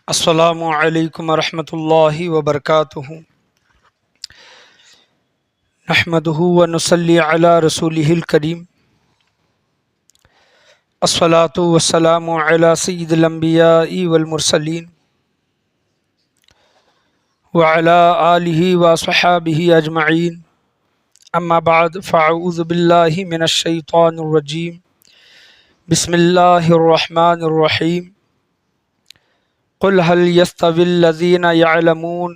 السلام علیکم ورحمۃ اللہ وبرکاتہ۔ نحمدہ ونصلی علی رسولہ الکریم، الصلاۃ والسلام علی سید الانبیاء والمرسلین وعلی آلہ وصحابہ اجمعین، اما بعد فاعوذ باللہ من الشیطان الرجیم، بسم اللہ الرحمن الرحیم۔ قل هل يستوي الذين يعلمون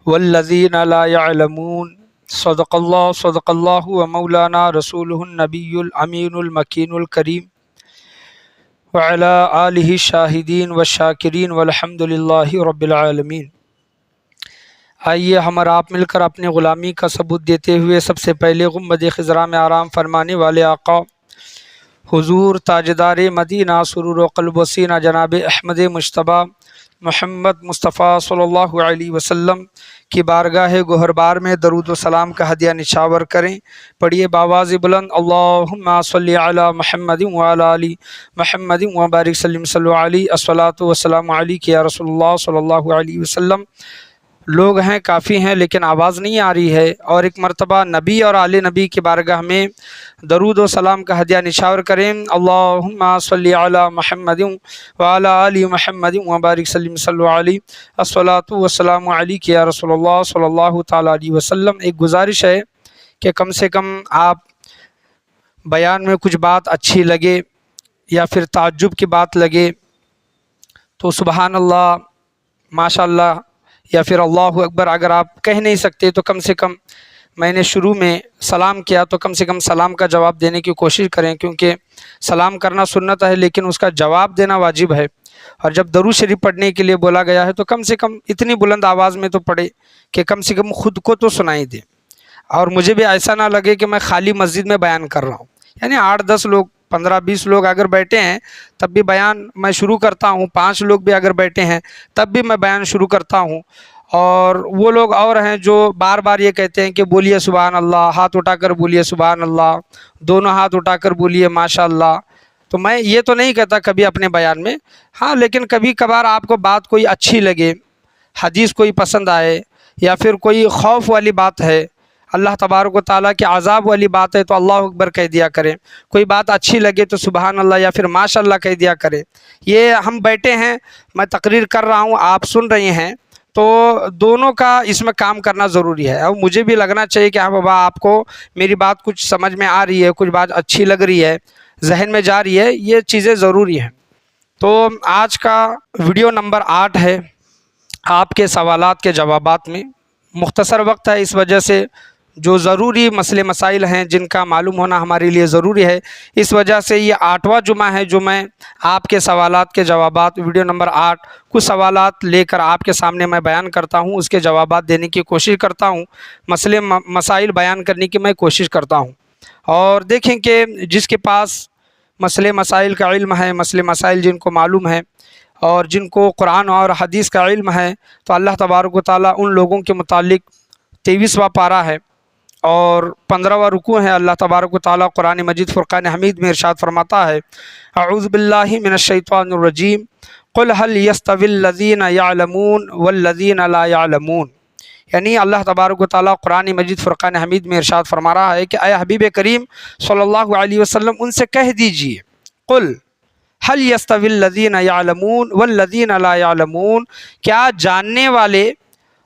والذين لا يعلمون صدق اللہ ومولانا رسولہ النبی الامین المکین الکریم وعلی آلہ الشاہدین والشاکرین والحمد للہ رب العالمین۔ آئیے ہم اور آپ مل کر اپنی غلامی کا ثبوت دیتے ہوئے سب سے پہلے گنبد خضرا میں آرام فرمانے والے آقا حضور تاجدار مدینہ سرور و قلب و سینہ جناب احمد مجتبیٰ محمد مصطفیٰ صلی اللہ علیہ وسلم کی بارگاہ گہربار میں درود و سلام کا ہدیہ نچھاور کریں۔ پڑھیے باواز بلند، اللہم صلی علی محمد وعلی آل محمد وبارک سلم صلی علیہ، الصلاۃ والسلام علیک یا رسول اللہ صلی اللہ علیہ وسلم۔ لوگ ہیں کافی ہیں لیکن آواز نہیں آ رہی ہے، اور ایک مرتبہ نبی اور آل نبی کی بارگاہ میں درود و سلام کا ہدیہ نچھاور کریں۔ اللہم صلی علی محمد وعلی آل محمد وبارک سلم صلی علیہ، الصلاۃ والسلام علیک یا رسول اللہ صلی اللہ تعالیٰ علیہ وسلم۔ ایک گزارش ہے کہ کم سے کم آپ بیان میں کچھ بات اچھی لگے یا پھر تعجب کی بات لگے تو سبحان اللہ، ماشاء اللہ یا پھر اللہ اکبر اگر آپ کہہ نہیں سکتے تو کم سے کم میں نے شروع میں سلام کیا تو کم سے کم سلام کا جواب دینے کی کوشش کریں، کیونکہ سلام کرنا سنت ہے لیکن اس کا جواب دینا واجب ہے۔ اور جب درود شریف پڑھنے کے لیے بولا گیا ہے تو کم سے کم اتنی بلند آواز میں تو پڑھے کہ کم سے کم خود کو تو سنائی دے، اور مجھے بھی ایسا نہ لگے کہ میں خالی مسجد میں بیان کر رہا ہوں۔ یعنی 8-10 لوگ 15-20 لوگ اگر بیٹھے ہیں تب بھی بیان میں شروع کرتا ہوں، 5 لوگ بھی اگر بیٹھے ہیں تب بھی میں بیان شروع کرتا ہوں، اور وہ لوگ اور ہیں جو بار بار یہ کہتے ہیں کہ بولیے سبحان اللہ، ہاتھ اٹھا کر بولیے سبحان اللہ، دونوں ہاتھ اٹھا کر بولیے ماشاء اللہ۔ تو میں یہ تو نہیں کہتا کبھی اپنے بیان میں، ہاں لیکن کبھی کبھار آپ کو بات کوئی اچھی لگے، حدیث کوئی پسند آئے، یا پھر کوئی خوف والی بات ہے، اللہ تبارک و تعالیٰ کے عذاب والی بات ہے تو اللہ اکبر کہہ دیا کریں، کوئی بات اچھی لگے تو سبحان اللہ یا پھر ماشاء اللہ کہہ دیا کریں۔ یہ ہم بیٹھے ہیں، میں تقریر کر رہا ہوں، آپ سن رہے ہیں، تو دونوں کا اس میں کام کرنا ضروری ہے، اور مجھے بھی لگنا چاہیے کہ ہاں بابا آپ کو میری بات کچھ سمجھ میں آ رہی ہے، کچھ بات اچھی لگ رہی ہے، ذہن میں جا رہی ہے، یہ چیزیں ضروری ہیں۔ تو آج کا ویڈیو نمبر 8 ہے، آپ کے سوالات کے جوابات میں مختصر وقت ہے، اس وجہ سے جو ضروری مسئلے مسائل ہیں جن کا معلوم ہونا ہمارے لیے ضروری ہے، اس وجہ سے یہ 8واں جمعہ ہے جو میں آپ کے سوالات کے جوابات ویڈیو نمبر 8 کچھ سوالات لے کر آپ کے سامنے میں بیان کرتا ہوں، اس کے جوابات دینے کی کوشش کرتا ہوں، مسئلے مسائل بیان کرنے کی میں کوشش کرتا ہوں۔ اور دیکھیں کہ جس کے پاس مسئلے مسائل کا علم ہے، مسئلے مسائل جن کو معلوم ہے اور جن کو قرآن اور حدیث کا علم ہے، تو اللہ تبارک و تعالیٰ ان لوگوں کے متعلق 23واں پارہ ہے اور 15واں رکوع ہے۔ اللہ تبارک و تعالیٰ قرآن مجید فرقان حمید میں ارشاد فرماتا ہے، اعوذ باللہ من الشیطان الرجیم، قل هل يستوي الذین یعلمون والذین لا یعلمون۔ یعنی اللہ تبارک و تعالیٰ قرآن مجید فرقان حمید میں ارشاد فرما رہا ہے کہ اے حبیب کریم صلی اللہ علیہ وسلم ان سے کہہ دیجئے، قل هل يستوي الذین یعلمون والذین لا یعلمون، کیا جاننے والے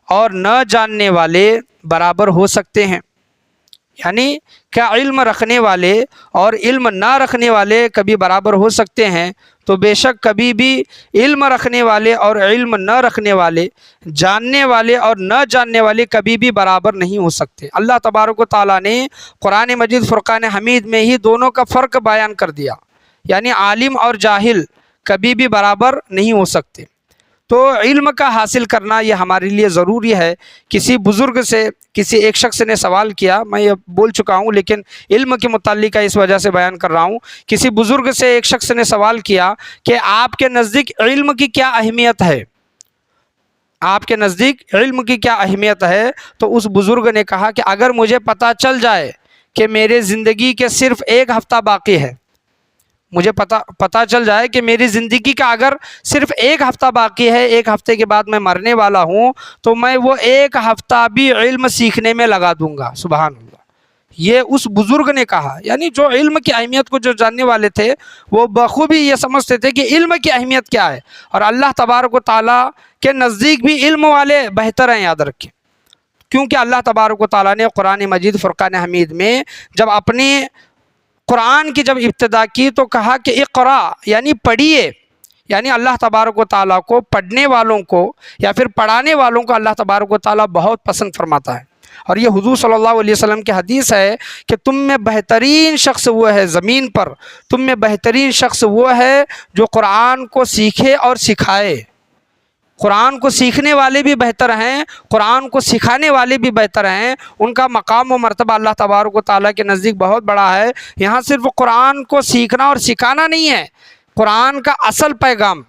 اور نہ جاننے والے برابر ہو سکتے ہیں؟ یعنی کیا علم رکھنے والے اور علم نہ رکھنے والے کبھی برابر ہو سکتے ہیں؟ تو بے شک کبھی بھی علم رکھنے والے اور علم نہ رکھنے والے، جاننے والے اور نہ جاننے والے کبھی بھی برابر نہیں ہو سکتے۔ اللہ تبارک و تعالیٰ نے قرآن مجید فرقان حمید میں ہی دونوں کا فرق بیان کر دیا، یعنی عالم اور جاہل کبھی بھی برابر نہیں ہو سکتے۔ تو علم کا حاصل کرنا یہ ہمارے لیے ضروری ہے۔ کسی بزرگ سے کسی ایک شخص نے سوال کیا، میں یہ بول چکا ہوں لیکن علم کے متعلق اس وجہ سے بیان کر رہا ہوں، کسی بزرگ سے ایک شخص نے سوال کیا کہ آپ کے نزدیک علم کی کیا اہمیت ہے؟ آپ کے نزدیک علم کی کیا اہمیت ہے؟ تو اس بزرگ نے کہا کہ اگر مجھے پتہ چل جائے کہ میرے زندگی کے صرف 1 ہفتہ باقی ہے مجھے پتہ چل جائے کہ میری زندگی کا اگر صرف ایک ہفتہ باقی ہے، ایک ہفتے کے بعد میں مرنے والا ہوں، تو میں وہ ایک ہفتہ بھی علم سیکھنے میں لگا دوں گا۔ سبحان اللہ، یہ اس بزرگ نے کہا، یعنی جو علم کی اہمیت کو جو جاننے والے تھے وہ بخوبی یہ سمجھتے تھے کہ علم کی اہمیت کیا ہے، اور اللہ تبارک و تعالیٰ کے نزدیک بھی علم والے بہتر ہیں، یاد رکھیں۔ کیونکہ اللہ تبارک و تعالیٰ نے قرآن مجید فرقان حمید میں جب اپنے قرآن کی جب ابتدا کی تو کہا کہ اقرا، یعنی پڑھیے، یعنی اللہ تبارک و تعالیٰ کو پڑھنے والوں کو یا پھر پڑھانے والوں کو اللہ تبارک و تعالیٰ بہت پسند فرماتا ہے۔ اور یہ حضور صلی اللہ علیہ وسلم کی حدیث ہے کہ تم میں بہترین شخص وہ ہے زمین پر، تم میں بہترین شخص وہ ہے جو قرآن کو سیکھے اور سکھائے۔ قرآن کو سیکھنے والے بھی بہتر ہیں، قرآن کو سکھانے والے بھی بہتر ہیں، ان کا مقام و مرتبہ اللہ تبارک و تعالیٰ کے نزدیک بہت بڑا ہے۔ یہاں صرف قرآن کو سیکھنا اور سکھانا نہیں ہے، قرآن کا اصل پیغام،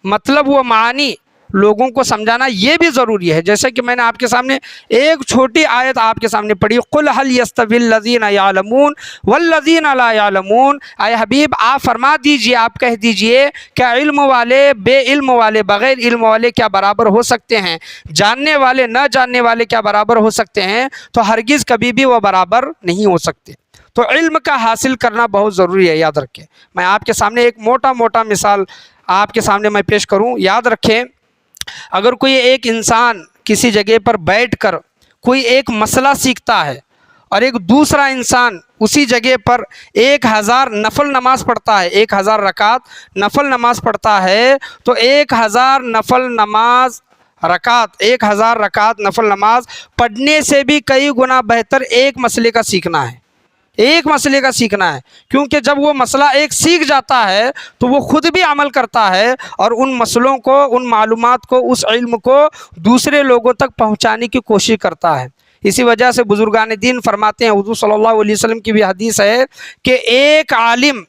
مطلب وہ معانی لوگوں کو سمجھانا یہ بھی ضروری ہے۔ جیسے کہ میں نے آپ کے سامنے ایک چھوٹی آیت آپ کے سامنے پڑھی، قُلْ هَلْ يَسْتَوِي الَّذِينَ يَعْلَمُونَ وَالَّذِينَ لَا يَعْلَمُونَ، اے حبیب آپ فرما دیجئے، آپ کہہ دیجئے کیا علم والے بے علم والے، بغیر علم والے کیا برابر ہو سکتے ہیں؟ جاننے والے نہ جاننے والے کیا برابر ہو سکتے ہیں؟ تو ہرگز کبھی بھی وہ برابر نہیں ہو سکتے۔ تو علم کا حاصل کرنا بہت ضروری ہے، یاد رکھیں۔ میں آپ کے سامنے ایک موٹا مثال آپ کے سامنے میں پیش کروں، یاد رکھیں۔ اگر کوئی ایک انسان کسی جگہ پر بیٹھ کر کوئی ایک مسئلہ سیکھتا ہے اور ایک دوسرا انسان اسی جگہ پر 1000 نفل نماز پڑھتا ہے، 1000 رکعت نفل نماز پڑھتا ہے، تو 1000 نفل نماز رکعت 1000 رکعت نفل نماز پڑھنے سے بھی کئی گنا بہتر ایک مسئلے کا سیکھنا ہے، ایک مسئلے کا سیکھنا ہے۔ کیونکہ جب وہ مسئلہ ایک سیکھ جاتا ہے تو وہ خود بھی عمل کرتا ہے اور ان مسئلوں کو، ان معلومات کو، اس علم کو دوسرے لوگوں تک پہنچانے کی کوشش کرتا ہے۔ اسی وجہ سے بزرگان دین فرماتے ہیں، حضور صلی اللہ علیہ وسلم کی بھی حدیث ہے کہ ایک عالم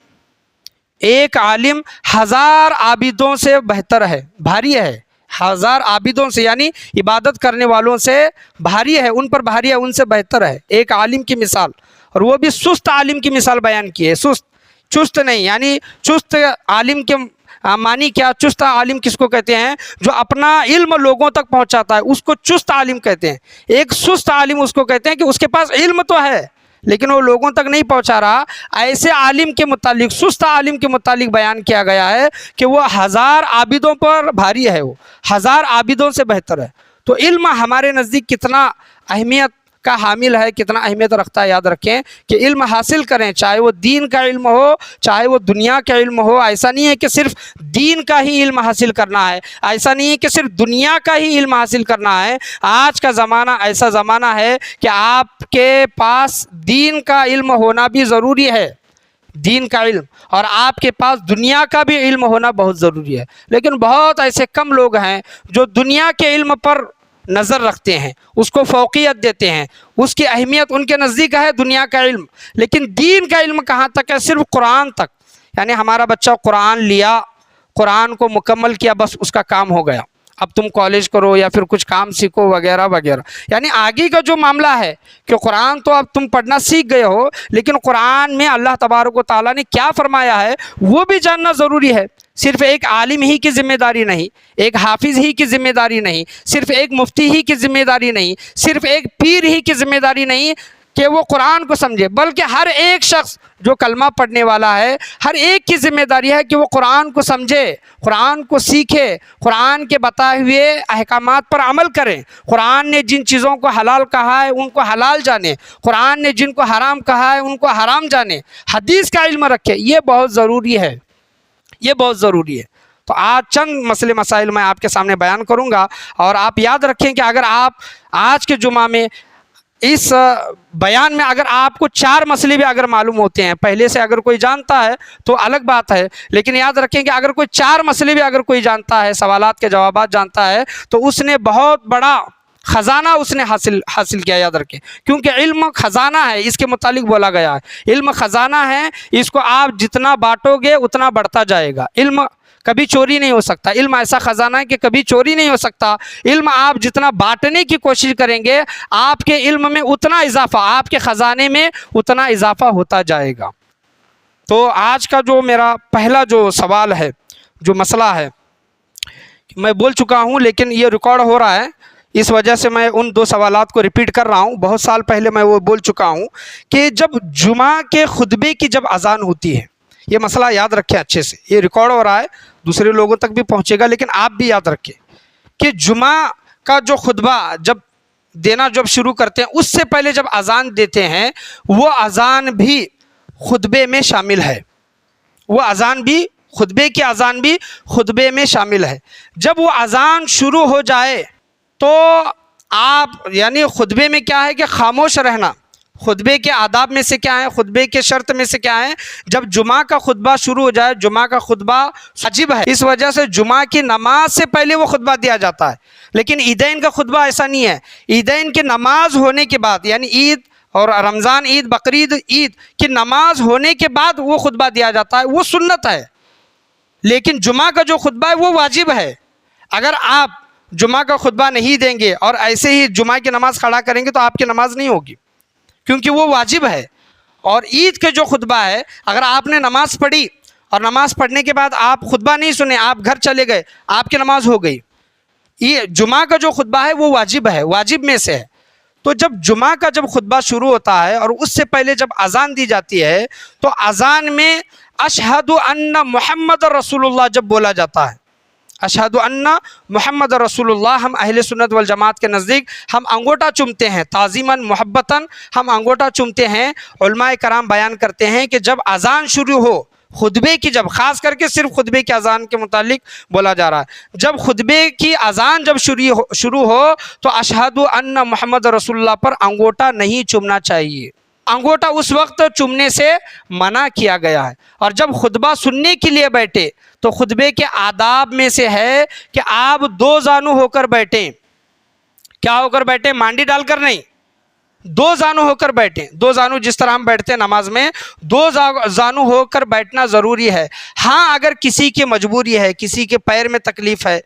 1000 عابدوں سے بہتر ہے، بھاری ہے۔ 1000 عابدوں سے یعنی عبادت کرنے والوں سے بھاری ہے، ان پر بھاری ہے، ان سے بہتر ہے ایک عالم کی مثال۔ اور وہ بھی سست عالم کی مثال بیان کی ہے، چست نہیں، یعنی چست عالم کے معنی کیا؟ چست عالم کس کو کہتے ہیں؟ جو اپنا علم لوگوں تک پہنچاتا ہے، اس کو چست عالم کہتے ہیں۔ ایک سست عالم اس کو کہتے ہیں کہ اس کے پاس علم تو ہے لیکن وہ لوگوں تک نہیں پہنچا رہا۔ ایسے عالم کے متعلق، سست عالم کے متعلق بیان کیا گیا ہے کہ وہ 1000 عابدوں پر بھاری ہے، وہ 1000 عابدوں سے بہتر ہے۔ تو علم ہمارے نزدیک کتنا اہمیت کا حامل ہے، کتنا اہمیت رکھتا ہے، یاد رکھیں کہ علم حاصل کریں، چاہے وہ دین کا علم ہو، چاہے وہ دنیا کا علم ہو۔ ایسا نہیں ہے کہ صرف دین کا ہی علم حاصل کرنا ہے، ایسا نہیں ہے کہ صرف دنیا کا ہی علم حاصل کرنا ہے۔ آج کا زمانہ ایسا زمانہ ہے کہ آپ کے پاس دین کا علم ہونا بھی ضروری ہے، دین کا علم، اور آپ کے پاس دنیا کا بھی علم ہونا بہت ضروری ہے۔ لیکن بہت ایسے کم لوگ ہیں جو دنیا کے علم پر نظر رکھتے ہیں، اس کو فوقیت دیتے ہیں، اس کی اہمیت ان کے نزدیک ہے دنیا کا علم، لیکن دین کا علم کہاں تک ہے؟ صرف قرآن تک۔ یعنی ہمارا بچہ قرآن لیا، قرآن کو مکمل کیا، بس اس کا کام ہو گیا، اب تم کالج کرو یا پھر کچھ کام سیکھو وغیرہ وغیرہ۔ یعنی آگے کا جو معاملہ ہے کہ قرآن تو اب تم پڑھنا سیکھ گئے ہو، لیکن قرآن میں اللہ تبارک و تعالیٰ نے کیا فرمایا ہے وہ بھی جاننا ضروری ہے۔ صرف ایک عالم ہی کی ذمہ داری نہیں، ایک حافظ ہی کی ذمہ داری نہیں، صرف ایک مفتی ہی کی ذمہ داری نہیں، صرف ایک پیر ہی کی ذمہ داری نہیں کہ وہ قرآن کو سمجھے، بلکہ ہر ایک شخص جو کلمہ پڑھنے والا ہے، ہر ایک کی ذمہ داری ہے کہ وہ قرآن کو سمجھے، قرآن کو سیکھے، قرآن کے بتائے ہوئے احکامات پر عمل کریں۔ قرآن نے جن چیزوں کو حلال کہا ہے ان کو حلال جانے، قرآن نے جن کو حرام کہا ہے ان کو حرام جانے، حدیث کا علم رکھے۔ یہ بہت ضروری ہے، یہ بہت ضروری ہے۔ تو آج چند مسئلے مسائل میں آپ کے سامنے بیان کروں گا، اور آپ یاد رکھیں کہ اگر آپ آج کے جمعہ میں اس بیان میں اگر آپ کو 4 مسئلے بھی اگر معلوم ہوتے ہیں، پہلے سے اگر کوئی جانتا ہے تو الگ بات ہے، لیکن یاد رکھیں کہ اگر کوئی 4 مسئلے بھی اگر کوئی جانتا ہے، سوالات کے جوابات جانتا ہے، تو اس نے بہت بڑا خزانہ اس نے حاصل کیا، یاد رکھیں۔ کیونکہ علم خزانہ ہے، اس کے متعلق بولا گیا ہے، علم خزانہ ہے، اس کو آپ جتنا بانٹو گے اتنا بڑھتا جائے گا۔ علم کبھی چوری نہیں ہو سکتا، علم ایسا خزانہ ہے کہ کبھی چوری نہیں ہو سکتا۔ علم آپ جتنا بانٹنے کی کوشش کریں گے، آپ کے علم میں اتنا اضافہ، آپ کے خزانے میں اتنا اضافہ ہوتا جائے گا۔ تو آج کا جو میرا پہلا جو سوال ہے، جو مسئلہ ہے، میں بول چکا ہوں لیکن یہ ریکارڈ ہو رہا ہے، اس وجہ سے میں ان 2 سوالات کو ریپیٹ کر رہا ہوں. بہت سال پہلے میں وہ بول چکا ہوں کہ جب جمعہ کے خطبے کی جب اذان ہوتی ہے، یہ مسئلہ یاد رکھیں اچھے سے، یہ ریکارڈ ہو رہا ہے، دوسرے لوگوں تک بھی پہنچے گا، لیکن آپ بھی یاد رکھیں کہ جمعہ کا جو خطبہ جب دینا جب شروع کرتے ہیں، اس سے پہلے جب اذان دیتے ہیں، وہ اذان بھی خطبے میں شامل ہے، وہ اذان بھی خطبے کی اذان بھی خطبے میں شامل ہے. جب وہ اذان شروع ہو جائے تو آپ یعنی خطبے میں کیا ہے کہ خاموش رہنا، خطبے کے آداب میں سے کیا ہے، خطبے کے شرط میں سے کیا ہے، جب جمعہ کا خطبہ شروع ہو جائے، جمعہ کا خطبہ واجب ہے، اس وجہ سے جمعہ کی نماز سے پہلے وہ خطبہ دیا جاتا ہے. لیکن عیدین کا خطبہ ایسا نہیں ہے، عیدین کی نماز ہونے کے بعد، یعنی عید اور رمضان عید، بقرعید عید کی نماز ہونے کے بعد وہ خطبہ دیا جاتا ہے، وہ سنت ہے. لیکن جمعہ کا جو خطبہ ہے وہ واجب ہے. اگر آپ جمعہ کا خطبہ نہیں دیں گے اور ایسے ہی جمعہ کی نماز کھڑا کریں گے تو آپ کی نماز نہیں ہوگی، کیونکہ وہ واجب ہے. اور عید کے جو خطبہ ہے، اگر آپ نے نماز پڑھی اور نماز پڑھنے کے بعد آپ خطبہ نہیں سنے، آپ گھر چلے گئے، آپ کی نماز ہو گئی. یہ جمعہ کا جو خطبہ ہے وہ واجب ہے، واجب میں سے ہے. تو جب جمعہ کا جب خطبہ شروع ہوتا ہے اور اس سے پہلے جب اذان دی جاتی ہے تو اذان میں اشہد ان محمد رسول اللہ جب بولا جاتا ہے، اشہد ان محمد رسول اللہ، ہم اہل سنت والجماعت کے نزدیک ہم انگوٹھا چومتے ہیں، تعظیماً محبتاً ہم انگوٹھا چومتے ہیں. علماء کرام بیان کرتے ہیں کہ جب اذان شروع ہو خطبے کی، جب خاص کر کے صرف خطبے کی اذان کے متعلق بولا جا رہا ہے، جب خطبے کی اذان جب شروع ہو تو اشہد ان محمد رسول اللہ پر انگوٹھا نہیں چومنا چاہیے. انگوٹھا اس وقت چومنے سے منع کیا گیا ہے. اور جب خطبہ سننے کے لیے بیٹھے تو خطبے کے آداب میں سے ہے کہ آپ 2 زانو ہو کر بیٹھیں. کیا ہو کر بیٹھیں؟ مانڈی ڈال کر نہیں، 2 زانو ہو کر بیٹھیں. 2 زانو جس طرح ہم بیٹھتے ہیں نماز میں، 2 زانو ہو کر بیٹھنا ضروری ہے. ہاں اگر کسی کی مجبوری ہے، کسی کے پیر میں تکلیف ہے،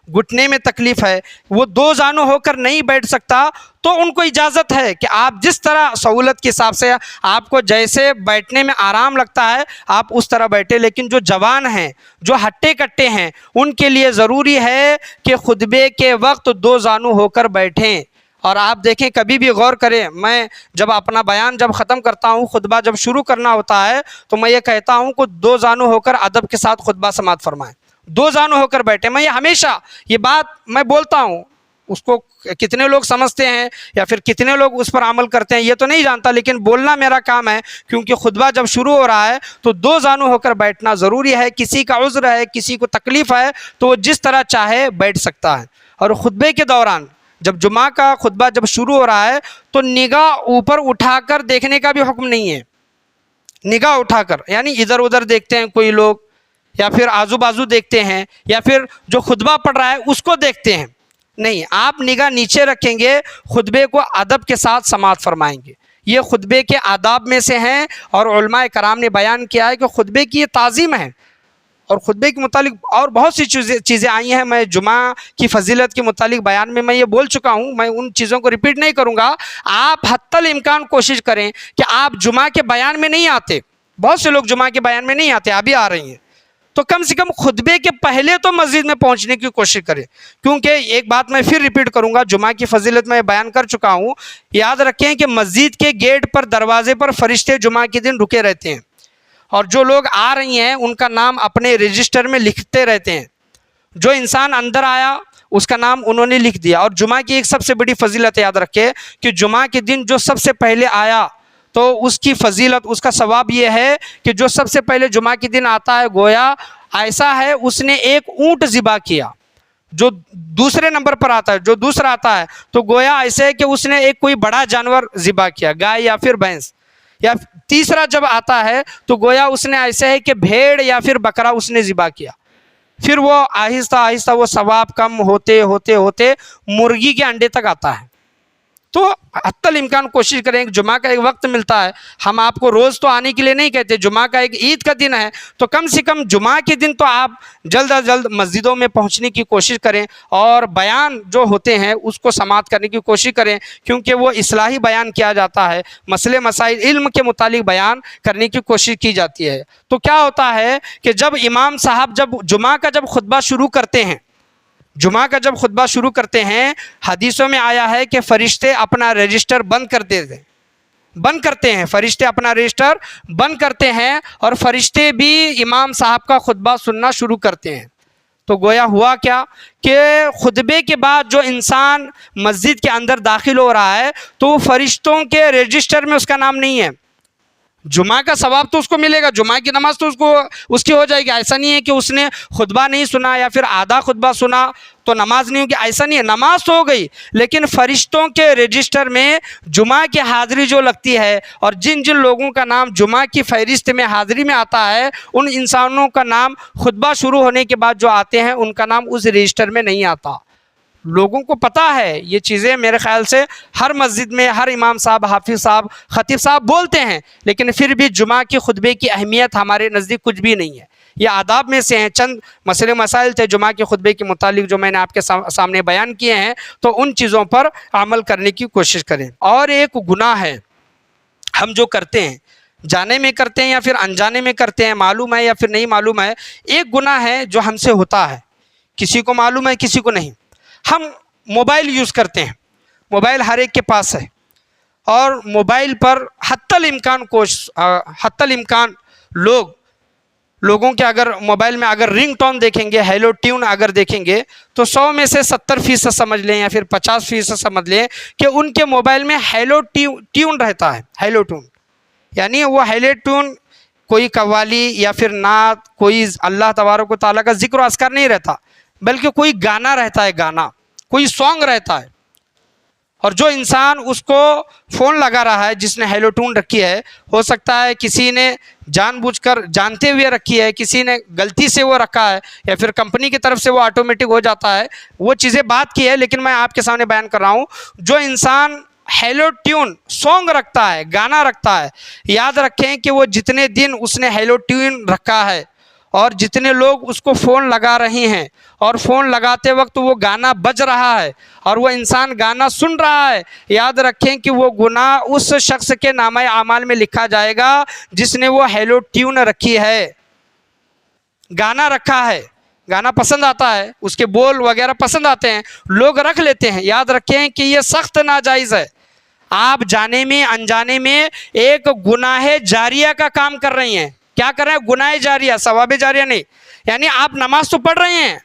گھٹنے میں تکلیف ہے، وہ 2 زانو ہو کر نہیں بیٹھ سکتا تو ان کو اجازت ہے کہ آپ جس طرح سہولت کے حساب سے آپ کو جیسے بیٹھنے میں آرام لگتا ہے آپ اس طرح بیٹھے. لیکن جو جوان ہیں، جو ہٹے کٹے ہیں، ان کے لیے ضروری ہے کہ خطبے کے وقت 2 زانو ہو کر بیٹھیں. اور آپ دیکھیں، کبھی بھی غور کریں، میں جب اپنا بیان جب ختم کرتا ہوں، خطبہ جب شروع کرنا ہوتا ہے تو میں یہ کہتا ہوں کہ 2 زانو ہو کر ادب کے ساتھ خطبہ سماعت فرمائیں، 2 زانو ہو کر بیٹھیں. میں یہ ہمیشہ یہ بات میں بولتا ہوں، اس کو کتنے لوگ سمجھتے ہیں یا پھر کتنے لوگ اس پر عمل کرتے ہیں یہ تو نہیں جانتا، لیکن بولنا میرا کام ہے، کیونکہ خطبہ جب شروع ہو رہا ہے تو 2 زانو ہو کر بیٹھنا ضروری ہے. کسی کا عذر ہے، کسی کو تکلیف ہے تو وہ جس طرح چاہے بیٹھ سکتا ہے. اور خطبے کے دوران جب جمعہ کا خطبہ جب شروع ہو رہا ہے تو نگاہ اوپر اٹھا کر دیکھنے کا بھی حکم نہیں ہے. نگاہ اٹھا کر یعنی ادھر ادھر دیکھتے ہیں کوئی لوگ، یا پھر آزو بازو دیکھتے ہیں، یا پھر جو خطبہ پڑھ رہا ہے اس کو دیکھتے ہیں، نہیں، آپ نگاہ نیچے رکھیں گے، خطبے کو ادب کے ساتھ سماعت فرمائیں گے. یہ خطبے کے آداب میں سے ہیں اور علماء کرام نے بیان کیا ہے کہ خطبے کی یہ تعظیم ہے. اور خطبے کے متعلق اور بہت سی چیزیں آئی ہیں، میں جمعہ کی فضیلت کے متعلق بیان میں یہ بول چکا ہوں، میں ان چیزوں کو ریپیٹ نہیں کروں گا. آپ حتی الامکان کوشش کریں کہ آپ جمعہ کے بیان میں نہیں آتے، بہت سے لوگ جمعہ کے بیان میں نہیں آتے، ابھی آ رہی ہیں، تو کم سے کم خطبے کے پہلے تو مسجد میں پہنچنے کی کوشش کریں. کیونکہ ایک بات میں پھر ریپیٹ کروں گا، جمعہ کی فضیلت میں بیان کر چکا ہوں، یاد رکھیں کہ مسجد کے گیٹ پر، دروازے پر فرشتے جمعہ کے دن رکے رہتے ہیں، اور جو لوگ آ رہی ہیں ان کا نام اپنے رجسٹر میں لکھتے رہتے ہیں. جو انسان اندر آیا اس کا نام انہوں نے لکھ دیا. اور جمعہ کی ایک سب سے بڑی فضیلت یاد رکھے کہ جمعہ کے دن جو سب سے پہلے آیا تو اس کی فضیلت، اس کا ثواب یہ ہے کہ جو سب سے پہلے جمعہ کے دن آتا ہے گویا ایسا ہے اس نے ایک اونٹ ذبح کیا. جو دوسرے نمبر پر آتا ہے، جو دوسرا آتا ہے تو گویا ایسے ہے کہ اس نے ایک کوئی بڑا جانور ذبح کیا، گائے یا پھر بھینس. یا تیسرا جب آتا ہے تو گویا اس نے ایسے ہے کہ بھیڑ یا پھر بکرا اس نے ذبح کیا. پھر وہ آہستہ آہستہ وہ ثواب کم ہوتے ہوتے ہوتے مرغی کے انڈے تک آتا ہے. تو حتی الامکان کوشش کریں کہ جمعہ کا ایک وقت ملتا ہے، ہم آپ کو روز تو آنے کے لیے نہیں کہتے، جمعہ کا ایک عید کا دن ہے تو کم سے کم جمعہ کے دن تو آپ جلد از جلد مسجدوں میں پہنچنے کی کوشش کریں اور بیان جو ہوتے ہیں اس کو سماعت کرنے کی کوشش کریں، کیونکہ وہ اصلاحی بیان کیا جاتا ہے، مسئلے مسائل علم کے متعلق بیان کرنے کی کوشش کی جاتی ہے۔ تو کیا ہوتا ہے کہ جب امام صاحب جب جمعہ کا جب خطبہ شروع کرتے ہیں، جمعہ کا جب خطبہ شروع کرتے ہیں، حدیثوں میں آیا ہے کہ فرشتے اپنا رجسٹر بند کرتے ہیں، فرشتے اپنا رجسٹر بند کرتے ہیں اور فرشتے بھی امام صاحب کا خطبہ سننا شروع کرتے ہیں۔ تو گویا ہوا کیا کہ خطبے کے بعد جو انسان مسجد کے اندر داخل ہو رہا ہے تو وہ فرشتوں کے رجسٹر میں اس کا نام نہیں ہے۔ جمعہ کا ثواب تو اس کو ملے گا، جمعہ کی نماز تو اس کی ہو جائے گی، ایسا نہیں ہے کہ اس نے خطبہ نہیں سنا یا پھر آدھا خطبہ سنا تو نماز نہیں ہوگی، ایسا نہیں ہے، نماز تو ہو گئی، لیکن فرشتوں کے رجسٹر میں جمعہ کی حاضری جو لگتی ہے اور جن جن لوگوں کا نام جمعہ کی فہرست میں حاضری میں آتا ہے ان انسانوں کا نام خطبہ شروع ہونے کے بعد جو آتے ہیں ان کا نام اس رجسٹر میں نہیں آتا۔ لوگوں کو پتہ ہے یہ چیزیں، میرے خیال سے ہر مسجد میں ہر امام صاحب، حافظ صاحب، خطیب صاحب بولتے ہیں، لیکن پھر بھی جمعہ کی خطبے کی اہمیت ہمارے نزدیک کچھ بھی نہیں ہے۔ یہ آداب میں سے ہیں، چند مسئلے مسائل تھے جمعہ کے خطبے کے متعلق جو میں نے آپ کے سامنے بیان کیے ہیں، تو ان چیزوں پر عمل کرنے کی کوشش کریں۔ اور ایک گناہ ہے ہم جو کرتے ہیں، جانے میں کرتے ہیں یا پھر انجانے میں کرتے ہیں، معلوم ہے یا پھر نہیں معلوم ہے، ایک گناہ ہے جو ہم سے ہوتا ہے، کسی کو معلوم ہے کسی کو نہیں۔ ہم موبائل یوز کرتے ہیں، موبائل ہر ایک کے پاس ہے، اور موبائل پر حتی الامکان لوگوں کے اگر موبائل میں اگر رنگ ٹون دیکھیں گے، ہیلو ٹیون اگر دیکھیں گے تو 100 میں سے 70% سمجھ لیں یا پھر 50% سمجھ لیں کہ ان کے موبائل میں ہیلو ٹیون رہتا ہے۔ ہیلو ٹیون یعنی وہ ہیلو ٹیون کوئی قوالی یا پھر نعت، کوئی اللہ تبارک و تعالیٰ کا ذکر و اذکار نہیں رہتا، بلکہ کوئی گانا رہتا ہے، گانا کوئی سانگ رہتا ہے۔ اور جو انسان اس کو فون لگا رہا ہے، جس نے ہیلو ٹون رکھی ہے، ہو سکتا ہے کسی نے جان بوجھ کر جانتے ہوئے رکھی ہے، کسی نے غلطی سے وہ رکھا ہے، یا پھر کمپنی کی طرف سے وہ آٹومیٹک ہو جاتا ہے، وہ چیزیں بات کی ہے، لیکن میں آپ کے سامنے بیان کر رہا ہوں۔ جو انسان ہیلو ٹیون سانگ رکھتا ہے، گانا رکھتا ہے، یاد رکھیں کہ وہ جتنے دن اس نے ہیلو ٹیون رکھا ہے اور جتنے لوگ اس کو فون لگا رہے ہیں اور فون لگاتے وقت وہ گانا بج رہا ہے اور وہ انسان گانا سن رہا ہے، یاد رکھیں کہ وہ گناہ اس شخص کے نامہ اعمال میں لکھا جائے گا جس نے وہ ہیلو ٹیون رکھی ہے، گانا رکھا ہے، گانا پسند آتا ہے، اس کے بول وغیرہ پسند آتے ہیں، لوگ رکھ لیتے ہیں۔ یاد رکھیں کہ یہ سخت ناجائز ہے، آپ جانے میں انجانے میں ایک گناہ جاریہ کا کام کر رہی ہیں۔ کیا کر رہے ہیں؟ گناہ جاریہ، ثواب جاریہ نہیں۔ یعنی آپ نماز تو پڑھ رہے ہیں،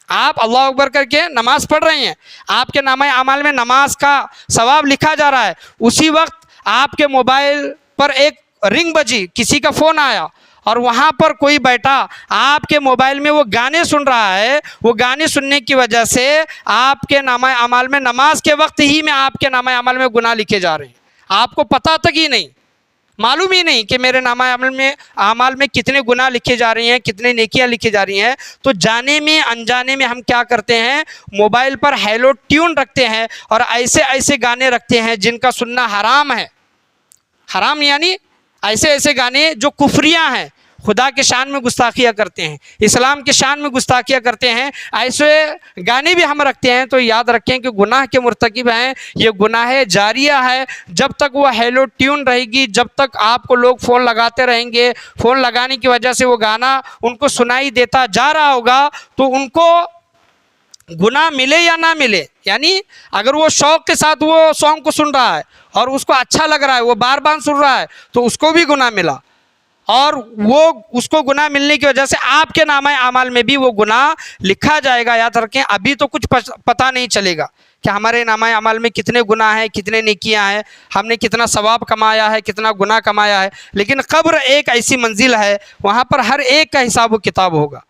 آپ اللہ اکبر کر کے نماز پڑھ رہے ہیں، آپ کے نامہ اعمال میں نماز کا ثواب لکھا جا رہا ہے، اسی وقت آپ کے موبائل پر ایک رنگ بجی، کسی کا فون آیا اور وہاں پر کوئی بیٹھا آپ کے موبائل میں وہ گانے سن رہا ہے، وہ گانے سننے کی وجہ سے آپ کے نامہ اعمال میں نماز کے وقت ہی میں آپ کے نامہ اعمال میں گناہ لکھے جا رہے ہیں، آپ کو پتہ تک ہی نہیں، معلوم ہی نہیں کہ میرے نامہ اعمال میں کتنے گناہ لکھے جا رہے ہیں، کتنے نیکیاں لکھی جا رہی ہیں۔ تو جانے میں انجانے میں ہم کیا کرتے ہیں؟ موبائل پر ہیلو ٹیون رکھتے ہیں اور ایسے گانے رکھتے ہیں جن کا سننا حرام ہے۔ حرام یعنی ایسے گانے جو کفریاں ہیں، خدا کے شان میں گستاخیاں کرتے ہیں، اسلام کے شان میں گستاخیاں کرتے ہیں، ایسے گانے بھی ہم رکھتے ہیں۔ تو یاد رکھیں کہ گناہ کے مرتکب ہیں، یہ گناہ جاریہ ہے۔ جب تک وہ ہیلو ٹیون رہے گی، جب تک آپ کو لوگ فون لگاتے رہیں گے، فون لگانے کی وجہ سے وہ گانا ان کو سنائی دیتا جا رہا ہوگا، تو ان کو گناہ ملے یا نہ ملے، یعنی اگر وہ شوق کے ساتھ وہ سانگ کو سن رہا ہے اور اس کو اچھا لگ رہا ہے، وہ بار بار سن رہا ہے، تو اس کو بھی گناہ ملا، اور وہ اس کو گناہ ملنے کی وجہ سے آپ کے نامہ اعمال میں بھی وہ گناہ لکھا جائے گا۔ یاد رکھیں، ابھی تو کچھ پتہ نہیں چلے گا کہ ہمارے نامہ اعمال میں کتنے گناہ ہیں، کتنے نیکیاں ہیں، ہم نے کتنا ثواب کمایا ہے، کتنا گناہ کمایا ہے، لیکن قبر ایک ایسی منزل ہے، وہاں پر ہر ایک کا حساب و کتاب ہوگا،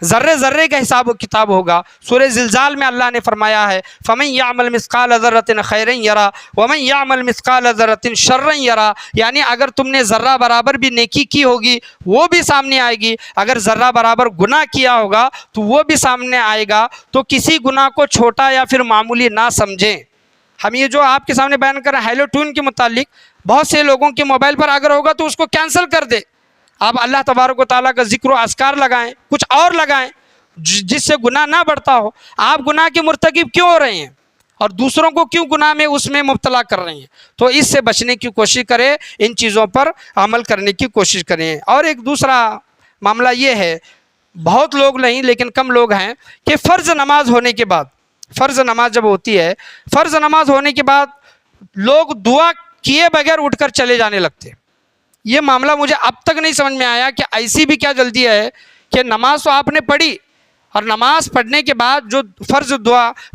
ذرے ذرے کا حساب و کتاب ہوگا۔ سورہ زلزال میں اللہ نے فرمایا ہے فَمَن يَعْمَلْ مِثْقَالَ ذَرَّةٍ خَيْرًا يَرَهُ وَمَن يَعْمَلْ مِثْقَالَ ذَرَّةٍ شَرًّا يَرَهُ، یعنی اگر تم نے ذرہ برابر بھی نیکی کی ہوگی وہ بھی سامنے آئے گی، اگر ذرہ برابر گناہ کیا ہوگا تو وہ بھی سامنے آئے گا۔ تو کسی گناہ کو چھوٹا یا پھر معمولی نہ سمجھیں، ہم یہ جو آپ کے سامنے بیان کر رہے ہیں ہیلو ٹون کے متعلق، بہت سے لوگوں کے موبائل پر اگر ہوگا تو اس کو کینسل کر دے. آپ اللہ تبارک و تعالیٰ کا ذکر و اذکار لگائیں، کچھ اور لگائیں جس سے گناہ نہ بڑھتا ہو. آپ گناہ کے مرتکب کیوں ہو رہے ہیں اور دوسروں کو کیوں گناہ میں اس میں مبتلا کر رہے ہیں؟ تو اس سے بچنے کی کوشش کریں، ان چیزوں پر عمل کرنے کی کوشش کریں. اور ایک دوسرا معاملہ یہ ہے، بہت لوگ نہیں لیکن کم لوگ ہیں کہ فرض نماز ہونے کے بعد، فرض نماز جب ہوتی ہے، فرض نماز ہونے کے بعد لوگ دعا کیے بغیر اٹھ کر چلے جانے لگتے ہیں. یہ معاملہ مجھے اب تک نہیں سمجھ میں آیا کہ ایسی بھی کیا جلدی ہے کہ نماز تو آپ نے پڑھی، اور نماز پڑھنے کے بعد جو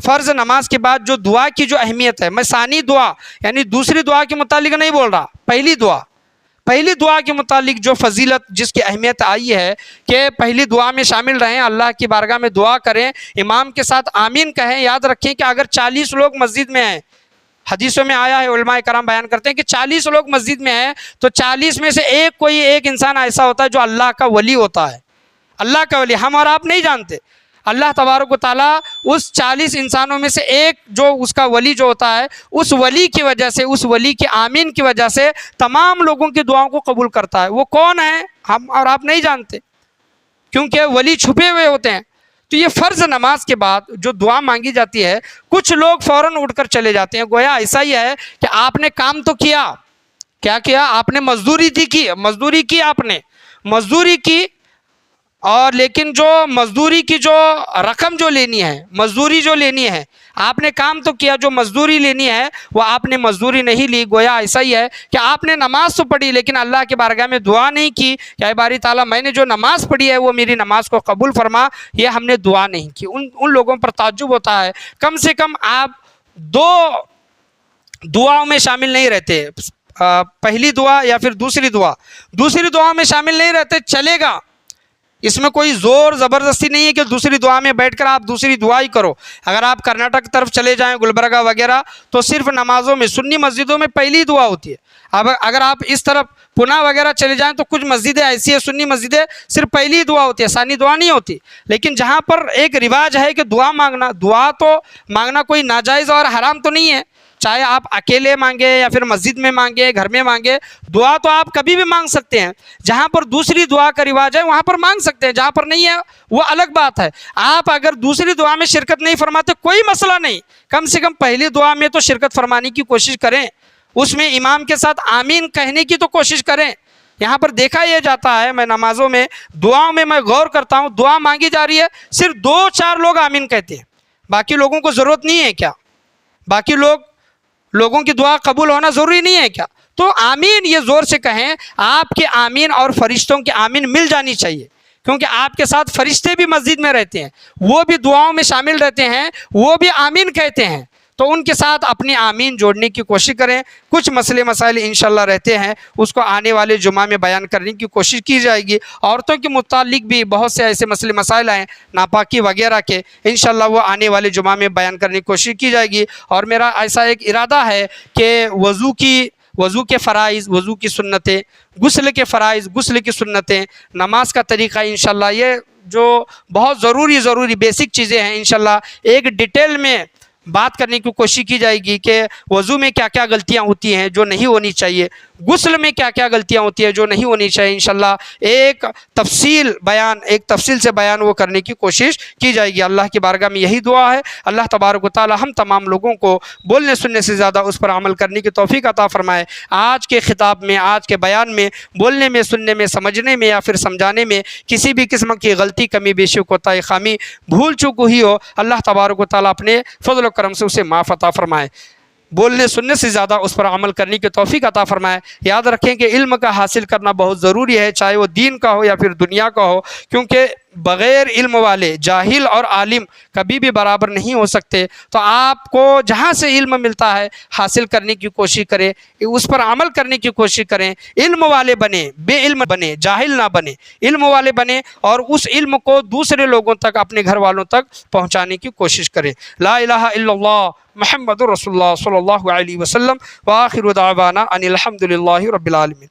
فرض نماز کے بعد جو دعا کی جو اہمیت ہے، میں ثانی دعا یعنی دوسری دعا کے متعلق نہیں بول رہا، پہلی دعا کے متعلق جو فضیلت جس کی اہمیت آئی ہے کہ پہلی دعا میں شامل رہیں، اللہ کی بارگاہ میں دعا کریں، امام کے ساتھ آمین کہیں. یاد رکھیں کہ اگر 40 لوگ مسجد میں ہیں، حدیثوں میں آیا ہے، علماء کرام بیان کرتے ہیں کہ 40 لوگ مسجد میں ہیں تو 40 میں سے کوئی ایک انسان ایسا ہوتا ہے جو اللہ کا ولی ہوتا ہے. اللہ کا ولی ہم اور آپ نہیں جانتے. اللہ تبارک و تعالیٰ اس 40 انسانوں میں سے ایک جو اس کا ولی جو ہوتا ہے، اس ولی کی وجہ سے، اس ولی کے آمین کی وجہ سے تمام لوگوں کی دعاؤں کو قبول کرتا ہے. وہ کون ہے ہم اور آپ نہیں جانتے، کیونکہ ولی چھپے ہوئے ہوتے ہیں. تو یہ فرض نماز کے بعد جو دعا مانگی جاتی ہے، کچھ لوگ فوراً اٹھ کر چلے جاتے ہیں. گویا ایسا ہی ہے کہ آپ نے کام تو کیا، کیا کیا؟ آپ نے مزدوری کی آپ نے مزدوری کی، اور لیکن جو مزدوری کی جو رقم جو لینی ہے، مزدوری جو لینی ہے، آپ نے کام تو کیا، جو مزدوری لینی ہے وہ آپ نے مزدوری نہیں لی. گویا ایسا ہی ہے کہ آپ نے نماز تو پڑھی لیکن اللہ کی بارگاہ میں دعا نہیں کی کہ اے باری تعالیٰ میں نے جو نماز پڑھی ہے وہ میری نماز کو قبول فرما. یہ ہم نے دعا نہیں کی. ان لوگوں پر تعجب ہوتا ہے. کم سے کم آپ 2 دعاؤں میں شامل نہیں رہتے، پہلی دعا یا پھر دوسری دعا میں شامل نہیں رہتے. چلے گا، اس میں کوئی زور زبردستی نہیں ہے کہ دوسری دعا میں بیٹھ کر آپ دوسری دعا ہی کرو. اگر آپ کرناٹک کی طرف چلے جائیں، گلبرگہ وغیرہ، تو صرف نمازوں میں، سنی مسجدوں میں پہلی دعا ہوتی ہے. اب اگر آپ اس طرف پونا وغیرہ چلے جائیں تو کچھ مسجدیں ایسی ہیں، سنی مسجدیں، صرف پہلی دعا ہوتی ہے، ثانی دعا نہیں ہوتی. لیکن جہاں پر ایک رواج ہے کہ دعا تو مانگنا کوئی ناجائز اور حرام تو نہیں ہے. چاہے آپ اکیلے مانگے یا پھر مسجد میں مانگے، گھر میں مانگے، دعا تو آپ کبھی بھی مانگ سکتے ہیں. جہاں پر دوسری دعا کا رواج ہے وہاں پر مانگ سکتے ہیں، جہاں پر نہیں ہے وہ الگ بات ہے. آپ اگر دوسری دعا میں شرکت نہیں فرماتے کوئی مسئلہ نہیں، کم سے کم پہلی دعا میں تو شرکت فرمانے کی کوشش کریں، اس میں امام کے ساتھ آمین کہنے کی تو کوشش کریں. یہاں پر دیکھا یہ جاتا ہے، میں نمازوں میں دعاؤں میں غور کرتا ہوں، دعا مانگی جا رہی ہے، صرف 2-4 لوگ آمین کہتے ہیں. باقی لوگوں کو ضرورت نہیں ہے کیا؟ باقی لوگوں کی دعا قبول ہونا ضروری نہیں ہے کیا؟ تو آمین یہ زور سے کہیں. آپ کے آمین اور فرشتوں کے آمین مل جانی چاہیے، کیونکہ آپ کے ساتھ فرشتے بھی مسجد میں رہتے ہیں، وہ بھی دعاؤں میں شامل رہتے ہیں، وہ بھی آمین کہتے ہیں. تو ان کے ساتھ اپنی آمین جوڑنے کی کوشش کریں. کچھ مسئلے مسائل انشاءاللہ رہتے ہیں، اس کو آنے والے جمعہ میں بیان کرنے کی کوشش کی جائے گی. عورتوں کے متعلق بھی بہت سے ایسے مسئلے مسائل ہیں ناپاکی وغیرہ کے، انشاءاللہ وہ آنے والے جمعہ میں بیان کرنے کی کوشش کی جائے گی. اور میرا ایسا ایک ارادہ ہے کہ وضو کے فرائض، وضو کی سنتیں، غسل کے فرائض، غسل کی سنتیں، نماز کا طریقہ، انشاءاللہ یہ جو بہت ضروری بیسک چیزیں ہیں، انشاءاللہ ایک ڈیٹیل میں بات کرنے کی کوشش کی جائے گی کہ وضو میں کیا کیا غلطیاں ہوتی ہیں جو نہیں ہونی چاہیے، غسل میں کیا کیا غلطیاں ہوتی ہیں جو نہیں ہونی چاہیے. انشاءاللہ ایک تفصیل سے بیان وہ کرنے کی کوشش کی جائے گی. اللہ کی بارگاہ میں یہی دعا ہے، اللہ تبارک و تعالی ہم تمام لوگوں کو بولنے سننے سے زیادہ اس پر عمل کرنے کی توفیق عطا فرمائے. آج کے خطاب میں، آج کے بیان میں، بولنے میں، سننے میں، سمجھنے میں یا پھر سمجھانے میں کسی بھی قسم کی غلطی، کمی بیشی، کوتاہی، خامی، بھول چوک ہوئی ہو، اللہ تبارک و تعالی اپنے فضل و کرم سے اسے معاف عطا فرمائے. بولنے سننے سے زیادہ اس پر عمل کرنے کی توفیق عطا فرمائے. یاد رکھیں کہ علم کا حاصل کرنا بہت ضروری ہے، چاہے وہ دین کا ہو یا پھر دنیا کا ہو، کیونکہ بغیر علم والے جاہل اور عالم کبھی بھی برابر نہیں ہو سکتے. تو آپ کو جہاں سے علم ملتا ہے حاصل کرنے کی کوشش کریں، اس پر عمل کرنے کی کوشش کریں. علم والے بنے، بے علم بنے، جاہل نہ بنے، علم والے بنے اور اس علم کو دوسرے لوگوں تک، اپنے گھر والوں تک پہنچانے کی کوشش کریں. لا الہ الا اللہ محمد رسول اللہ صلی اللہ علیہ وسلم. وآخر دعوانا ان الحمد للہ رب العالمین.